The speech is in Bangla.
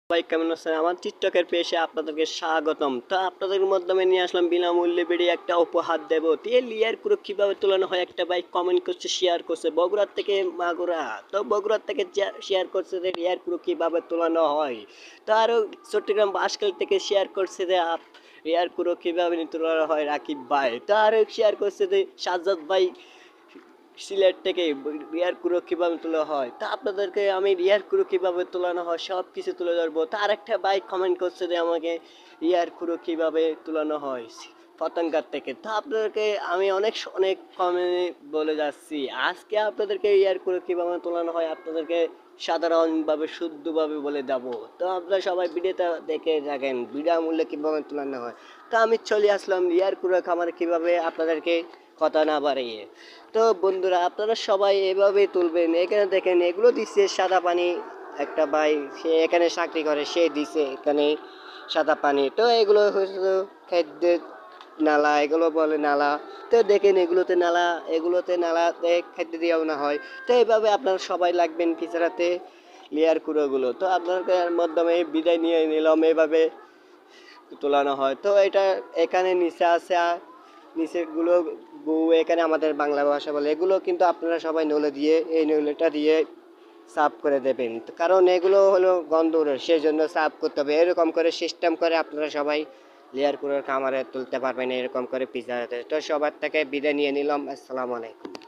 ভাই কেমন আছেন? আমার টিকটকের পেজে আপনাদেরকে স্বাগতম। তো আপনাদের মাধ্যমে নিয়ে আসলাম বিনামূল্যে বেরিয়ে একটা উপহার দেব। তো এই লেয়ার পুরো কিভাবে তোলানো হয় একটা ভাই কমেন্ট করছে, শেয়ার করছে বগুড়ার থেকে মাগুরা। তো বগুড়ার থেকে শেয়ার করছে যে লেয়ার পুরো কিভাবে তোলানো হয়। তো আরও চট্টগ্রাম বাঁশখালী থেকে শেয়ার করছে যে লেয়ার পুরো কিভাবে তোলানো হয় রাকিব ভাই। তো আরও শেয়ার করছে যে সাজ্জাদ ভাই সিলেট থেকে রিয়ার কুরো কীভাবে তোলা হয়, তা আপনাদেরকে আমি রিয়ার কুরো কীভাবে তোলানো হয় সব কিছু তুলে ধরবো। তা আরেকটা বাইক কমেন্ট করছে যে আমাকে রিয়ার কুরো কীভাবে তোলানো হয় পতঙ্গার থেকে। তা আপনাদেরকে আমি অনেক অনেক কমে বলে যাচ্ছি, আজকে আপনাদেরকে রিয়ার কুরো কীভাবে তোলানো হয় আপনাদেরকে সাধারণভাবে শুদ্ধভাবে বলে দেবো। তো আপনারা সবাই ভিডিওটা দেখে রাখেন বিনামূল্যে কীভাবে তোলানো হয়। তা আমি চলে আসলাম রিয়ার কুরো খামারে কীভাবে আপনাদেরকে কথা না বাড়িয়ে। তো বন্ধুরা আপনারা সবাই এভাবেই তুলবেন। এখানে দেখেন এগুলো দিচ্ছে সাদা পানি, একটা ভাই সে এখানে চাকরি করে সে দিছে এখানে সাদা পানি। তো এগুলো হচ্ছে খাদ্যের নালা, এগুলো বলে নালা। তো দেখেন এগুলোতে নালাতে খাদ্য দেওয়া না হয়। তো এইভাবে আপনারা সবাই লাগবেন পিছারাতে লেয়ার কুড়োগুলো। তো আপনাদের মাধ্যমে বিদায় নিয়ে নিলাম, এভাবে তোলানো হয়। তো এটা এখানে নিচে আছে নিচেরগুলো বউ, এখানে আমাদের বাংলা ভাষা বলে। এগুলো কিন্তু আপনারা সবাই নলে দিয়ে এই নলেটা দিয়ে সাফ করে দেবেন, কারণ এগুলো হলো গন্ধ ওঠে, সেই জন্য সাফ করতে হবে। এরকম করে সিস্টেম করে আপনারা সবাই লেয়ার করে খামারে তুলতে পারবেন, এরকম করে পিজা। তো সবার থেকে বিদায় নিয়ে নিলাম, আসসালামু আলাইকুম।